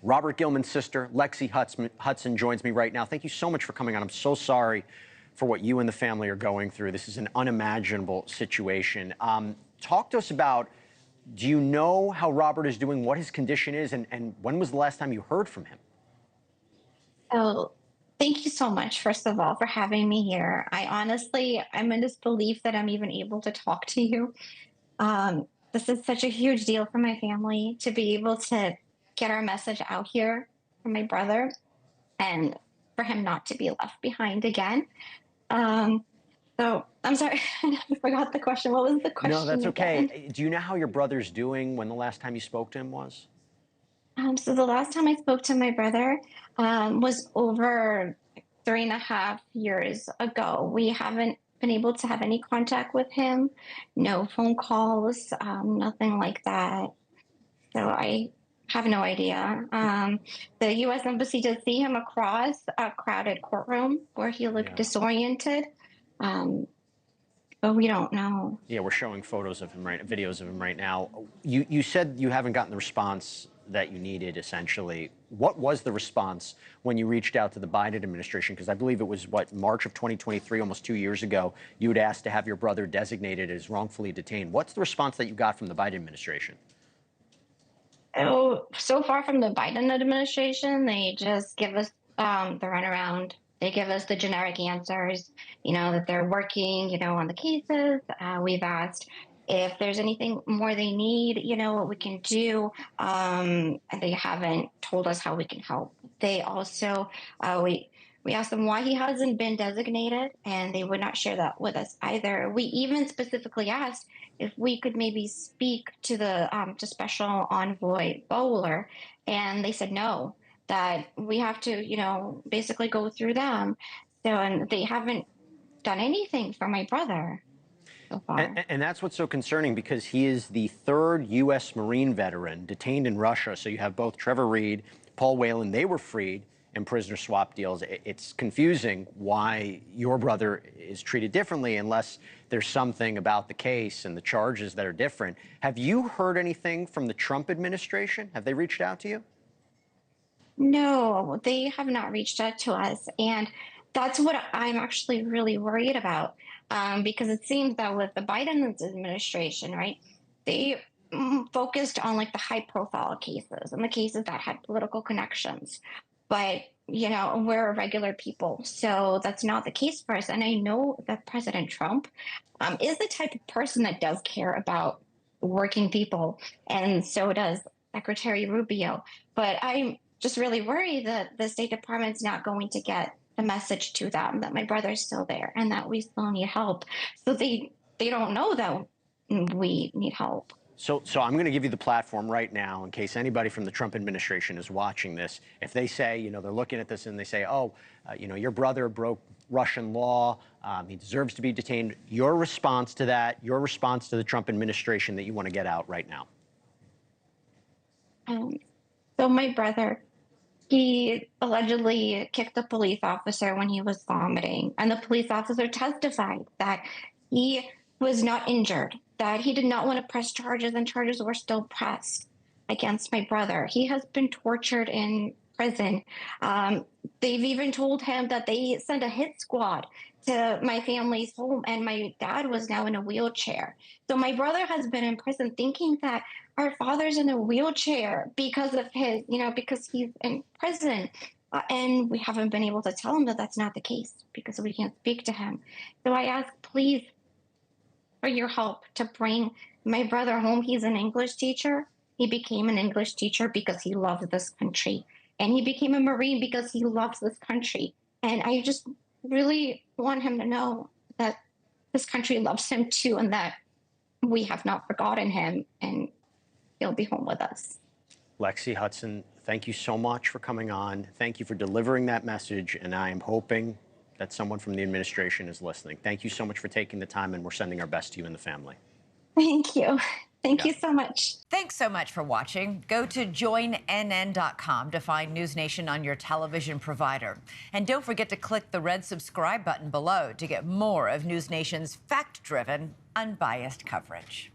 Robert Gilman's sister, Lexie Hudson, joins me right now. Thank you so much for coming on. I'm so sorry for what you and the family are going through. This is an unimaginable situation. Talk to us about, do you know how Robert is doing, what his condition is, and when was the last time you heard from him? Oh, thank you so much, first of all, for having me here. I'm in disbelief that I'm even able to talk to you. This is such a huge deal for my family to be able to get our message out here for my brother and for him not to be left behind again. Um, so I'm sorry, I forgot the question. What was the No, question that's again? okay. Do you know how your brother's doing, when the last time you spoke to him was? So the last time I spoke to my brother was over 3.5 years ago. We haven't been able to have any contact with him, no phone calls, nothing like that. So I have no idea. The U.S. Embassy did see him across a crowded courtroom where he looked Yeah. disoriented, um, but we don't know. Yeah, we're showing photos of him videos of him right now. You said you haven't gotten the response that you needed, essentially. What was the response when you reached out to the Biden administration? Because I believe it was, what, March of 2023, almost 2 years ago, you had asked to have your brother designated as wrongfully detained. What's the response that you got from the Biden administration? Oh, so far from the Biden administration, they just give us the runaround. They give us the generic answers, that they're working, on the cases. We've asked if there's anything more they need, what we can do. And they haven't told us how we can help. They also, we asked them why he hasn't been designated, and they would not share that with us either. We even specifically asked if we could maybe speak to the to Special Envoy Bowler, and they said no, that we have to, basically go through them. So, and they haven't done anything for my brother so far. And that's what's so concerning, because he is the third U.S. Marine veteran detained in Russia. So you have both Trevor Reed, Paul Whelan, they were freed in prisoner swap deals. It's confusing why your brother is treated differently, unless there's something about the case and the charges that are different. Have you heard anything from the Trump administration? Have they reached out to you? No, they have not reached out to us. And that's what I'm actually really worried about. Because it seems that with the Biden administration, right, they focused on like the high profile cases and the cases that had political connections. But, we're regular people. So that's not the case for us. And I know that President Trump is the type of person that does care about working people. And so does Secretary Rubio. But I'm just really worried that the State Department's not going to get the message to them that my brother's still there and that we still need help. So they don't know that we need help. So I'm going to give you the platform right now, in case anybody from the Trump administration is watching this. If they say, they're looking at this and they say, oh, your brother broke Russian law, he deserves to be detained. Your response to that, your response to the Trump administration that you want to get out right now. So my brother, he allegedly kicked a police officer when he was vomiting, and the police officer testified that he was not injured, that he did not want to press charges, and charges were still pressed against my brother. He has been tortured in prison. They've even told him that they sent a hit squad to my family's home, and my dad was now in a wheelchair. So my brother has been in prison thinking that our father's in a wheelchair because of his, because he's in prison. And we haven't been able to tell him that that's not the case because we can't speak to him. So I ask, please, for your help to bring my brother home. He's an English teacher. He became an English teacher because he loves this country. And he became a Marine because he loves this country. And I just really want him to know that this country loves him too, and that we have not forgotten him, and he'll be home with us. Lexie Hudson, thank you so much for coming on. Thank you for delivering that message, and I am hoping that someone from the administration is listening. Thank you so much for taking the time, and we're sending our best to you and the family. Thank you. Thank you so much. Thanks so much for watching. Go to joinnn.com to find NewsNation on your television provider. And don't forget to click the red subscribe button below to get more of NewsNation's fact-driven, unbiased coverage.